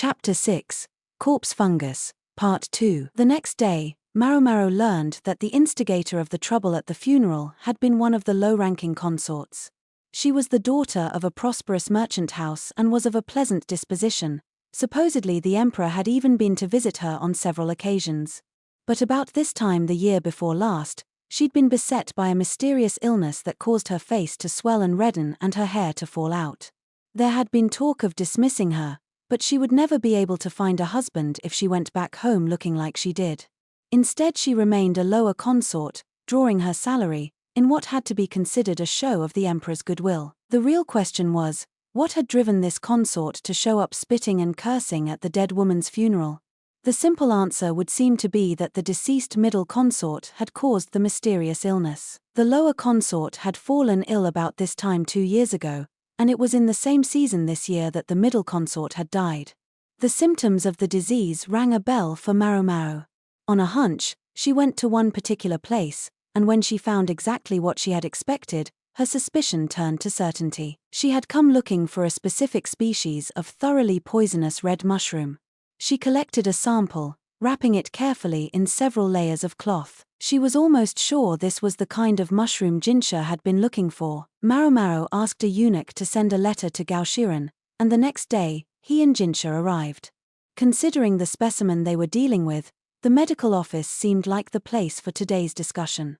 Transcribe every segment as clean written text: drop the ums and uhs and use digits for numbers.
Chapter 6, Corpse Fungus, Part 2. The next day, Maomao learned that the instigator of the trouble at the funeral had been one of the low-ranking consorts. She was the daughter of a prosperous merchant house and was of a pleasant disposition. Supposedly the emperor had even been to visit her on several occasions. But about this time the year before last, she'd been beset by a mysterious illness that caused her face to swell and redden and her hair to fall out. There had been talk of dismissing her, but she would never be able to find a husband if she went back home looking like she did. Instead she remained a lower consort, drawing her salary, in what had to be considered a show of the emperor's goodwill. The real question was, what had driven this consort to show up spitting and cursing at the dead woman's funeral? The simple answer would seem to be that the deceased middle consort had caused the mysterious illness. The lower consort had fallen ill about this time 2 years ago, and it was in the same season this year that the middle consort had died. The symptoms of the disease rang a bell for Maomao. On a hunch, she went to one particular place, and when she found exactly what she had expected, her suspicion turned to certainty. She had come looking for a specific species of thoroughly poisonous red mushroom. She collected a sample, wrapping it carefully in several layers of cloth. She was almost sure this was the kind of mushroom Jinshi had been looking for. Maomao asked a eunuch to send a letter to Gaoshiren, and the next day, he and Jinshi arrived. Considering the specimen they were dealing with, the medical office seemed like the place for today's discussion.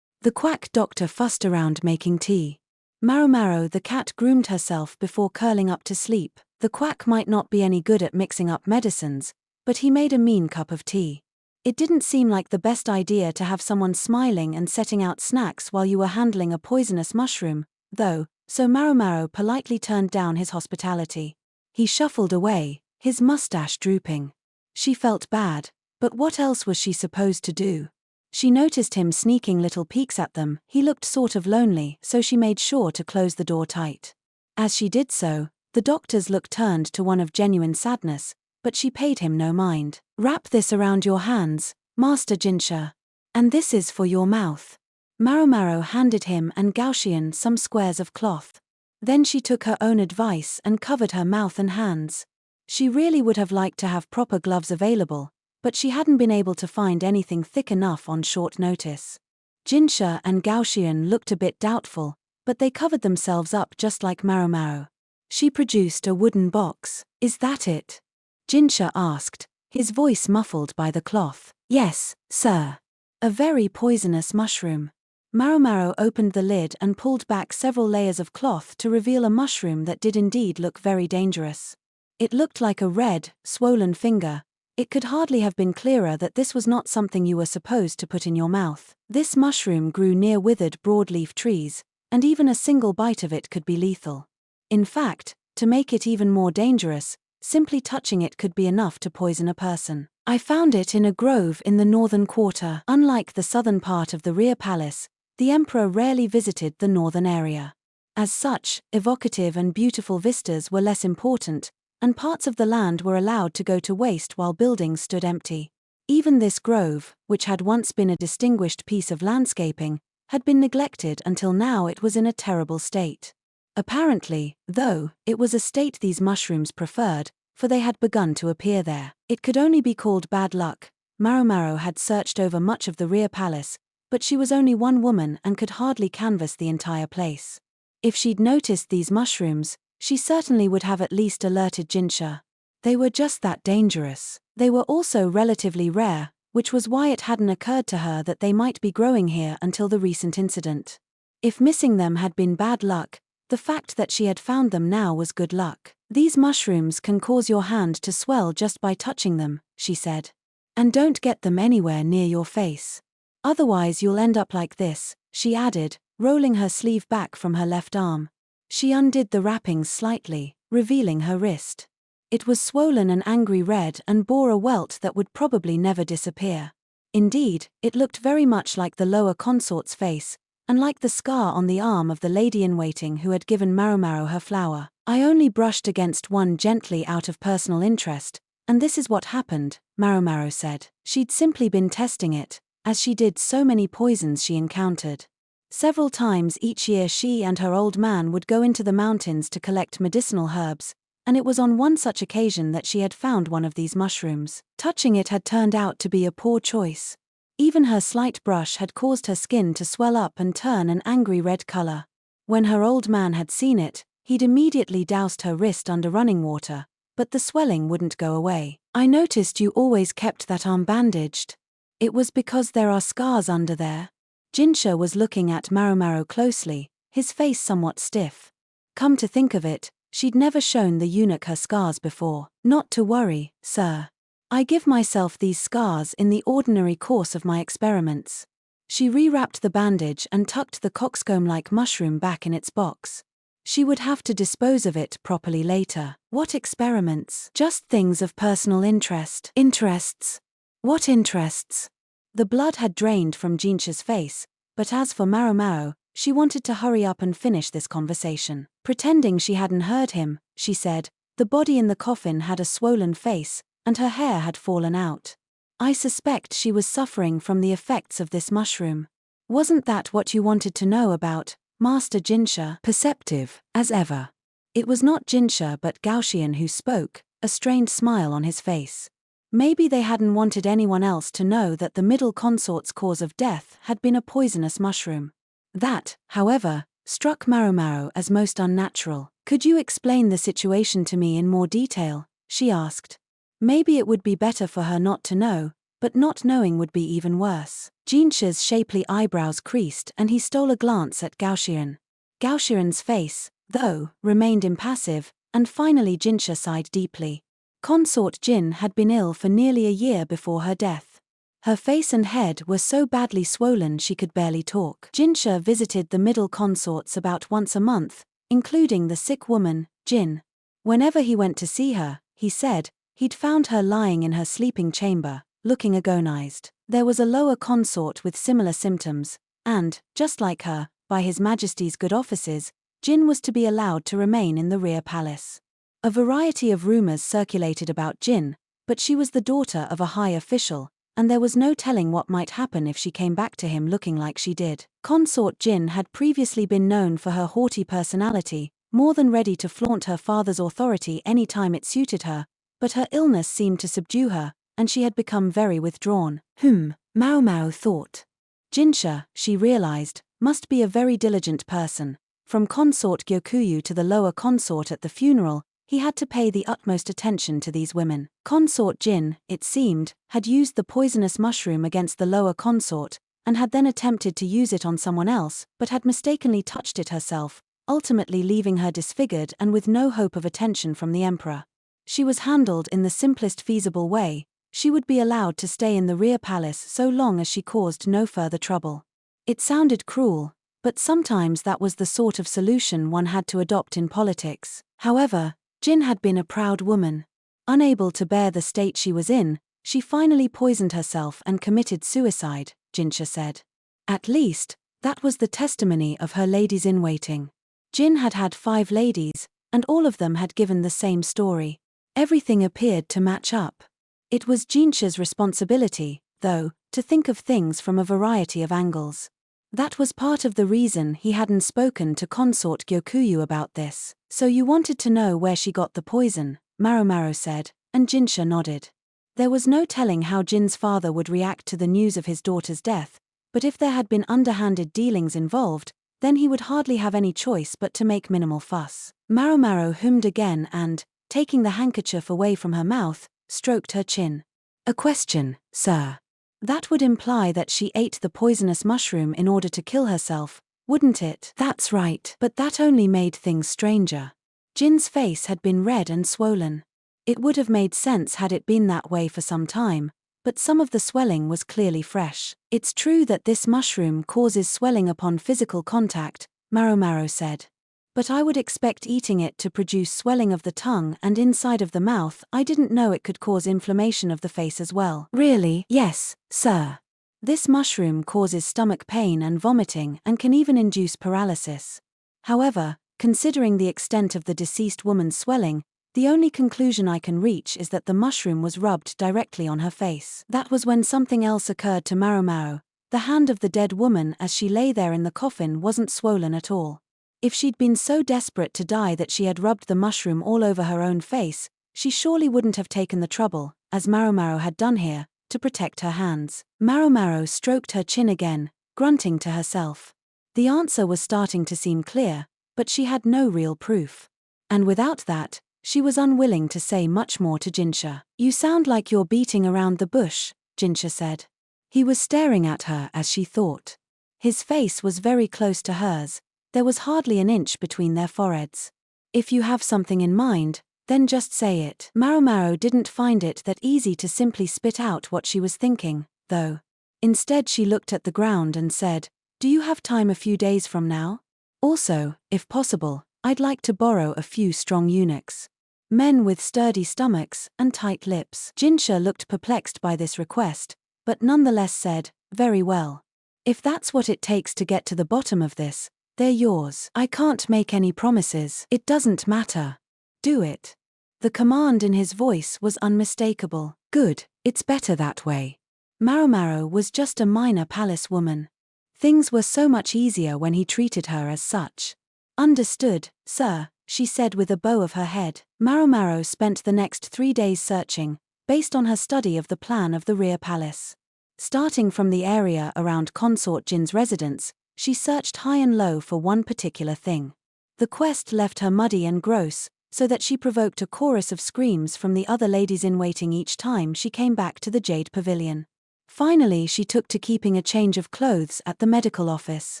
The quack doctor fussed around making tea. Maomao the cat groomed herself before curling up to sleep. The quack might not be any good at mixing up medicines, but he made a mean cup of tea. It didn't seem like the best idea to have someone smiling and setting out snacks while you were handling a poisonous mushroom, though, so Maomao politely turned down his hospitality. He shuffled away, his mustache drooping. She felt bad, but what else was she supposed to do? She noticed him sneaking little peeks at them. He looked sort of lonely, so she made sure to close the door tight. As she did so, the doctor's look turned to one of genuine sadness, but she paid him no mind. "Wrap this around your hands, Master Jinshi. And this is for your mouth." Maomao handed him and Gaoshian some squares of cloth. Then she took her own advice and covered her mouth and hands. She really would have liked to have proper gloves available, but she hadn't been able to find anything thick enough on short notice. Jinshi and Gaoshian looked a bit doubtful, but they covered themselves up just like Maomao. She produced a wooden box. "Is that it?" Jinshi asked, his voice muffled by the cloth. "Yes, sir." "A very poisonous mushroom." Maomao opened the lid and pulled back several layers of cloth to reveal a mushroom that did indeed look very dangerous. It looked like a red, swollen finger. It could hardly have been clearer that this was not something you were supposed to put in your mouth. This mushroom grew near withered broadleaf trees, and even a single bite of it could be lethal. In fact, to make it even more dangerous, simply touching it could be enough to poison a person. "I found it in a grove in the northern quarter." Unlike the southern part of the rear palace, the emperor rarely visited the northern area. As such, evocative and beautiful vistas were less important, and parts of the land were allowed to go to waste while buildings stood empty. Even this grove, which had once been a distinguished piece of landscaping, had been neglected until now it was in a terrible state. Apparently, though, it was a state these mushrooms preferred, for they had begun to appear there. It could only be called bad luck. Maomao had searched over much of the rear palace, but she was only one woman and could hardly canvass the entire place. If she'd noticed these mushrooms, she certainly would have at least alerted Jinshi. They were just that dangerous. They were also relatively rare, which was why it hadn't occurred to her that they might be growing here until the recent incident. If missing them had been bad luck, the fact that she had found them now was good luck. "These mushrooms can cause your hand to swell just by touching them," she said. "And don't get them anywhere near your face. Otherwise you'll end up like this," she added, rolling her sleeve back from her left arm. She undid the wrappings slightly, revealing her wrist. It was swollen an angry red and bore a welt that would probably never disappear. Indeed, it looked very much like the lower consort's face, and like the scar on the arm of the lady-in-waiting who had given Maomao her flower. "I only brushed against one gently out of personal interest, and this is what happened," Maomao said. She'd simply been testing it, as she did so many poisons she encountered. Several times each year she and her old man would go into the mountains to collect medicinal herbs, and it was on one such occasion that she had found one of these mushrooms. Touching it had turned out to be a poor choice. Even her slight brush had caused her skin to swell up and turn an angry red color. When her old man had seen it, he'd immediately doused her wrist under running water, but the swelling wouldn't go away. "I noticed you always kept that arm bandaged. It was because there are scars under there." Jinshi was looking at Maomao closely, his face somewhat stiff. Come to think of it, she'd never shown the eunuch her scars before. "Not to worry, sir. I give myself these scars in the ordinary course of my experiments." She rewrapped the bandage and tucked the coxcomb-like mushroom back in its box. She would have to dispose of it properly later. "What experiments?" "Just things of personal interest." "Interests? What interests?" The blood had drained from Jinshi's face, but as for Maomao, she wanted to hurry up and finish this conversation. Pretending she hadn't heard him, she said, "The body in the coffin had a swollen face, and her hair had fallen out. I suspect she was suffering from the effects of this mushroom." "Wasn't that what you wanted to know about, Master Jinshi?" Perceptive, as ever. It was not Jinshi but Gaoxian who spoke, a strained smile on his face. Maybe they hadn't wanted anyone else to know that the middle consort's cause of death had been a poisonous mushroom. That, however, struck Maomao as most unnatural. "Could you explain the situation to me in more detail?" she asked. Maybe it would be better for her not to know, but not knowing would be even worse. Jinshi's shapely eyebrows creased and he stole a glance at Gaoxian. Gaoxian's face, though, remained impassive, and finally Jinshi sighed deeply. Consort Jin had been ill for nearly a year before her death. Her face and head were so badly swollen she could barely talk. Jinshi visited the middle consorts about once a month, including the sick woman, Jin. Whenever he went to see her, he said, he'd found her lying in her sleeping chamber, looking agonized. There was a lower consort with similar symptoms, and, just like her, by His Majesty's good offices, Jin was to be allowed to remain in the rear palace. A variety of rumors circulated about Jin, but she was the daughter of a high official, and there was no telling what might happen if she came back to him looking like she did. Consort Jin had previously been known for her haughty personality, more than ready to flaunt her father's authority any time it suited her, but her illness seemed to subdue her, and she had become very withdrawn. Maomao thought. Jinshi, she realized, must be a very diligent person. From consort Gyokuyu to the lower consort at the funeral, he had to pay the utmost attention to these women. Consort Jin, it seemed, had used the poisonous mushroom against the lower consort, and had then attempted to use it on someone else, but had mistakenly touched it herself, ultimately leaving her disfigured and with no hope of attention from the emperor. She was handled in the simplest feasible way. She would be allowed to stay in the rear palace so long as she caused no further trouble. It sounded cruel, but sometimes that was the sort of solution one had to adopt in politics. However, Jin had been a proud woman. Unable to bear the state she was in, she finally poisoned herself and committed suicide, Jinshi said. At least, that was the testimony of her ladies-in-waiting. Jin had had 5 ladies, and all of them had given the same story. Everything appeared to match up. It was Jinshi's responsibility, though, to think of things from a variety of angles. That was part of the reason he hadn't spoken to consort Gyokuyu about this. "So you wanted to know where she got the poison," Maomao said, and Jinshi nodded. There was no telling how Jin's father would react to the news of his daughter's death, but if there had been underhanded dealings involved, then he would hardly have any choice but to make minimal fuss. Maomao hummed again and, taking the handkerchief away from her mouth, stroked her chin. "A question, sir. That would imply that she ate the poisonous mushroom in order to kill herself, wouldn't it?" "That's right, but that only made things stranger." Jin's face had been red and swollen. It would have made sense had it been that way for some time, but some of the swelling was clearly fresh. "It's true that this mushroom causes swelling upon physical contact," Maomao said. "But I would expect eating it to produce swelling of the tongue and inside of the mouth. I didn't know it could cause inflammation of the face as well." "Really?" "Yes, sir. This mushroom causes stomach pain and vomiting and can even induce paralysis. However, considering the extent of the deceased woman's swelling, the only conclusion I can reach is that the mushroom was rubbed directly on her face." That was when something else occurred to Maomao. The hand of the dead woman as she lay there in the coffin wasn't swollen at all. If she'd been so desperate to die that she had rubbed the mushroom all over her own face, she surely wouldn't have taken the trouble, as Maomao had done here, to protect her hands. Maomao stroked her chin again, grunting to herself. The answer was starting to seem clear, but she had no real proof. And without that, she was unwilling to say much more to Jinshi. "You sound like you're beating around the bush," Jinshi said. He was staring at her as she thought. His face was very close to hers. There was hardly an inch between their foreheads. "If you have something in mind, then just say it." Maomao didn't find it that easy to simply spit out what she was thinking, though. Instead she looked at the ground and said, "Do you have time a few days from now? Also, if possible, I'd like to borrow a few strong eunuchs. Men with sturdy stomachs and tight lips." Jinshi looked perplexed by this request, but nonetheless said, "Very well. If that's what it takes to get to the bottom of this, they're yours. I can't make any promises." "It doesn't matter. Do it." The command in his voice was unmistakable. "Good, it's better that way." Maomao was just a minor palace woman. Things were so much easier when he treated her as such. "Understood, sir," she said with a bow of her head. Maomao spent the next 3 days searching, based on her study of the plan of the rear palace. Starting from the area around Consort Jin's residence, she searched high and low for one particular thing. The quest left her muddy and gross, so that she provoked a chorus of screams from the other ladies-in-waiting each time she came back to the Jade Pavilion. Finally she took to keeping a change of clothes at the medical office,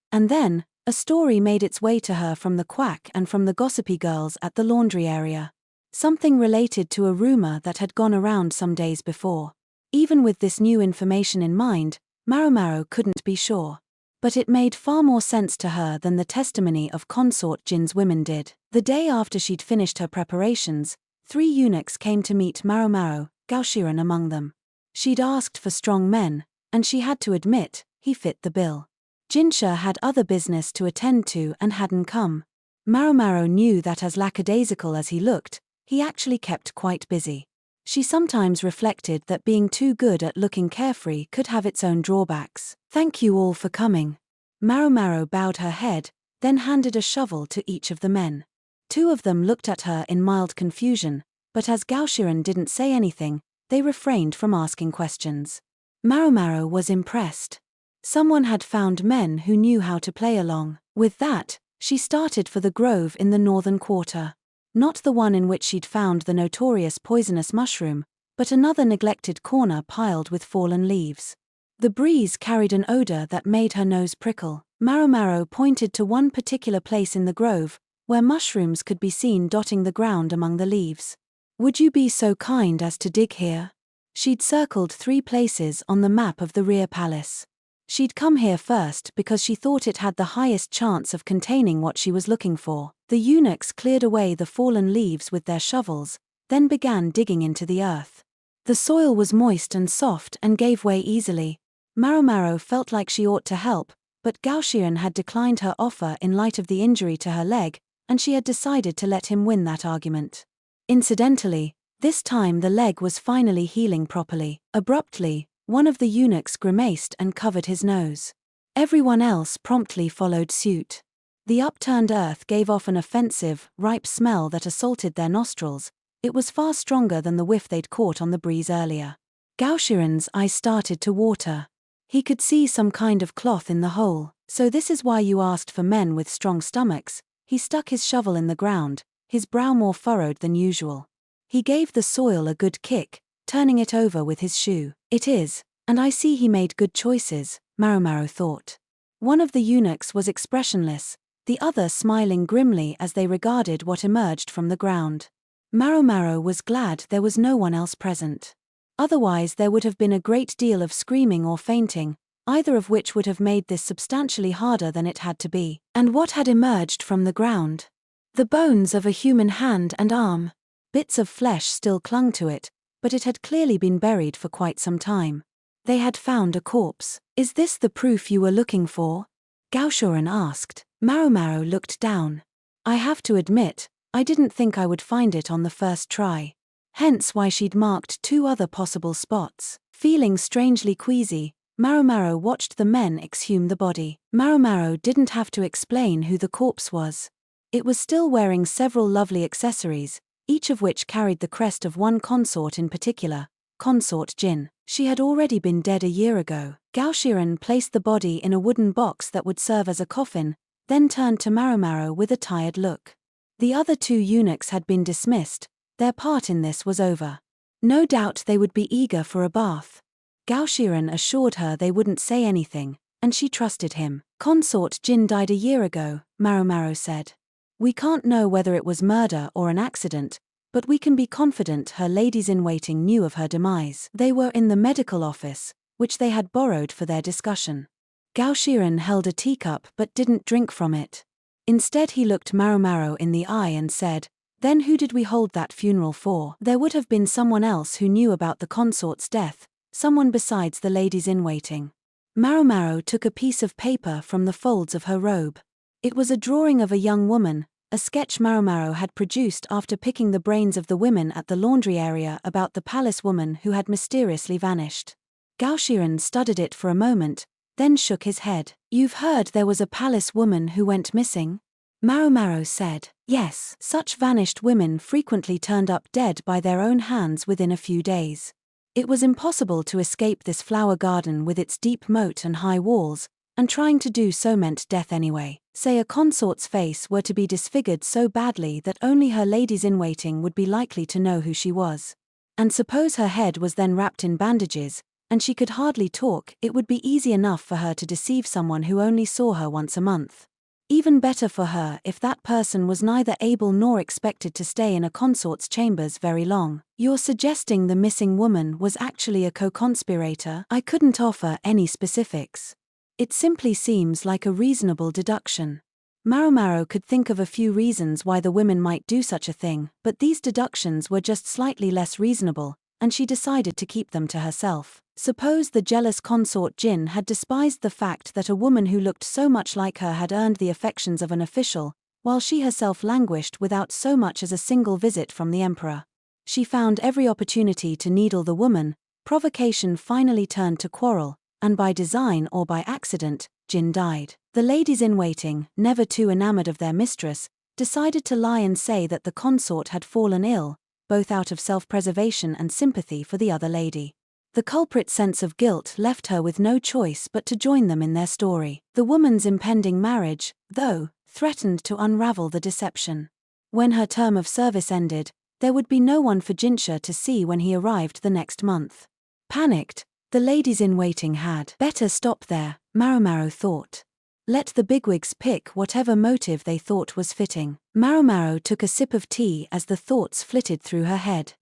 and then, a story made its way to her from the quack and from the gossipy girls at the laundry area. Something related to a rumor that had gone around some days before. Even with this new information in mind, Maomao couldn't be sure. But it made far more sense to her than the testimony of Consort Jin's women did. The day after she'd finished her preparations, 3 eunuchs came to meet Maomao, Gaoshiren among them. She'd asked for strong men, and she had to admit, he fit the bill. Jinshi had other business to attend to and hadn't come. Maomao knew that as lackadaisical as he looked, he actually kept quite busy. She sometimes reflected that being too good at looking carefree could have its own drawbacks. "Thank you all for coming." Maomao bowed her head, then handed a shovel to each of the men. 2 of them looked at her in mild confusion, but as Gaoshiren didn't say anything, they refrained from asking questions. Maomao was impressed. Someone had found men who knew how to play along. With that, she started for the grove in the northern quarter. Not the one in which she'd found the notorious poisonous mushroom, but another neglected corner piled with fallen leaves. The breeze carried an odor that made her nose prickle. Maomao pointed to one particular place in the grove, where mushrooms could be seen dotting the ground among the leaves. "Would you be so kind as to dig here?" She'd circled 3 places on the map of the rear palace. She'd come here first because she thought it had the highest chance of containing what she was looking for. The eunuchs cleared away the fallen leaves with their shovels, then began digging into the earth. The soil was moist and soft and gave way easily. Maomao felt like she ought to help, but Gaoshiren had declined her offer in light of the injury to her leg, and she had decided to let him win that argument. Incidentally, this time the leg was finally healing properly. Abruptly, one of the eunuchs grimaced and covered his nose. Everyone else promptly followed suit. The upturned earth gave off an offensive, ripe smell that assaulted their nostrils. It was far stronger than the whiff they'd caught on the breeze earlier. Gaoshiren's eyes started to water. He could see some kind of cloth in the hole. "So this is why you asked for men with strong stomachs." He stuck his shovel in the ground, his brow more furrowed than usual. He gave the soil a good kick, turning it over with his shoe. "It is, and I see he made good choices," Maomao thought. One of the eunuchs was expressionless, the other smiling grimly as they regarded what emerged from the ground. Maomao was glad there was no one else present. Otherwise there would have been a great deal of screaming or fainting, either of which would have made this substantially harder than it had to be. And what had emerged from the ground? The bones of a human hand and arm. Bits of flesh still clung to it, but it had clearly been buried for quite some time. They had found a corpse. "Is this the proof you were looking for?" Gaoshiren asked. Maomao looked down. "I have to admit, I didn't think I would find it on the first try." Hence why she'd marked 2 other possible spots. Feeling strangely queasy, Maomao watched the men exhume the body. Maomao didn't have to explain who the corpse was. It was still wearing several lovely accessories, each of which carried the crest of one consort in particular, consort Jin. She had already been dead a year ago. Gao Shiren placed the body in a wooden box that would serve as a coffin, then turned to Maomao with a tired look. The other two eunuchs had been dismissed, their part in this was over. No doubt they would be eager for a bath. Gao Shiren assured her they wouldn't say anything, and she trusted him. Consort Jin died a year ago, Maomao said. We can't know whether it was murder or an accident, but we can be confident her ladies-in-waiting knew of her demise. They were in the medical office, which they had borrowed for their discussion. Gao Shiren held a teacup but didn't drink from it. Instead he looked Maomao in the eye and said, "Then who did we hold that funeral for?" There would have been someone else who knew about the consort's death, someone besides the ladies-in-waiting. Maomao took a piece of paper from the folds of her robe. It was a drawing of a young woman, a sketch Maomao had produced after picking the brains of the women at the laundry area about the palace woman who had mysteriously vanished. Gao Shiren studied it for a moment, then shook his head. "You've heard there was a palace woman who went missing?" Maomao said. "Yes, such vanished women frequently turned up dead by their own hands within a few days. It was impossible to escape this flower garden with its deep moat and high walls, and trying to do so meant death anyway. Say a consort's face were to be disfigured so badly that only her ladies-in-waiting would be likely to know who she was. And suppose her head was then wrapped in bandages, and she could hardly talk, it would be easy enough for her to deceive someone who only saw her once a month. Even better for her if that person was neither able nor expected to stay in a consort's chambers very long." "You're suggesting the missing woman was actually a co-conspirator?" "I couldn't offer any specifics. It simply seems like a reasonable deduction." Maomao could think of a few reasons why the women might do such a thing, but these deductions were just slightly less reasonable, and she decided to keep them to herself. Suppose the jealous consort Jin had despised the fact that a woman who looked so much like her had earned the affections of an official, while she herself languished without so much as a single visit from the emperor. She found every opportunity to needle the woman, provocation finally turned to quarrel, and by design or by accident, Jin died. The ladies-in-waiting, never too enamored of their mistress, decided to lie and say that the consort had fallen ill, both out of self-preservation and sympathy for the other lady. The culprit's sense of guilt left her with no choice but to join them in their story. The woman's impending marriage, though, threatened to unravel the deception. When her term of service ended, there would be no one for Jinshi to see when he arrived the next month. Panicked, the ladies-in-waiting had better stop there, Maomao thought. Let the bigwigs pick whatever motive they thought was fitting. Maomao took a sip of tea as the thoughts flitted through her head.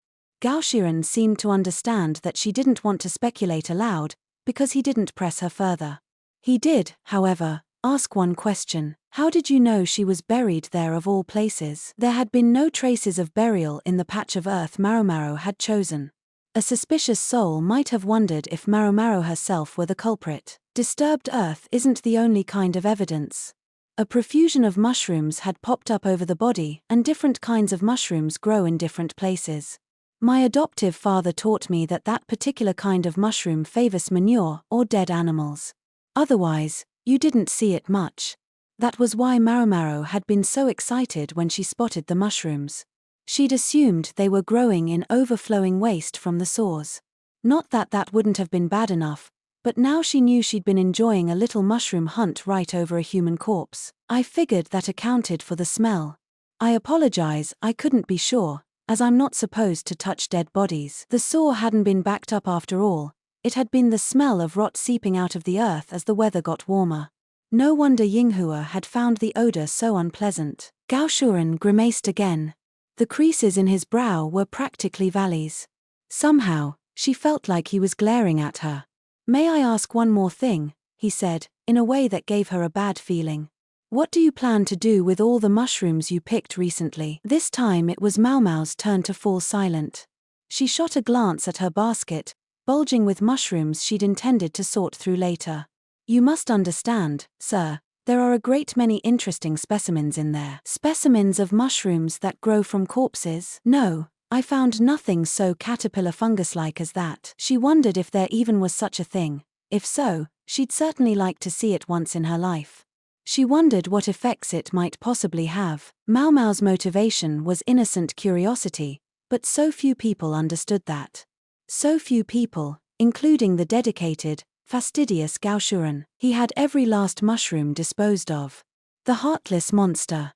Gao Shiren seemed to understand that she didn't want to speculate aloud, because he didn't press her further. He did, however, ask one question. "How did you know she was buried there of all places?" There had been no traces of burial in the patch of earth Maomao had chosen. A suspicious soul might have wondered if Maomao herself were the culprit. Disturbed earth isn't the only kind of evidence. A profusion of mushrooms had popped up over the body, and different kinds of mushrooms grow in different places. My adoptive father taught me that that particular kind of mushroom favors manure or dead animals. Otherwise, you didn't see it much. That was why Maomao had been so excited when she spotted the mushrooms. She'd assumed they were growing in overflowing waste from the sores. Not that that wouldn't have been bad enough, but now she knew she'd been enjoying a little mushroom hunt right over a human corpse. "I figured that accounted for the smell. I apologize, I couldn't be sure, as I'm not supposed to touch dead bodies." The sore hadn't been backed up after all, it had been the smell of rot seeping out of the earth as the weather got warmer. No wonder Yinghua had found the odor so unpleasant. Gao Shiren grimaced again. The creases in his brow were practically valleys. Somehow, she felt like he was glaring at her. "May I ask one more thing?" he said, in a way that gave her a bad feeling. "What do you plan to do with all the mushrooms you picked recently?" This time it was Maomao's turn to fall silent. She shot a glance at her basket, bulging with mushrooms she'd intended to sort through later. "You must understand, sir, there are a great many interesting specimens in there." "Specimens of mushrooms that grow from corpses?" "No, I found nothing so caterpillar fungus-like as that." She wondered if there even was such a thing. If so, she'd certainly like to see it once in her life. She wondered what effects it might possibly have. Maomao's motivation was innocent curiosity, but so few people understood that. So few people, including the dedicated, fastidious Gaoshuren. He had every last mushroom disposed of. The heartless monster.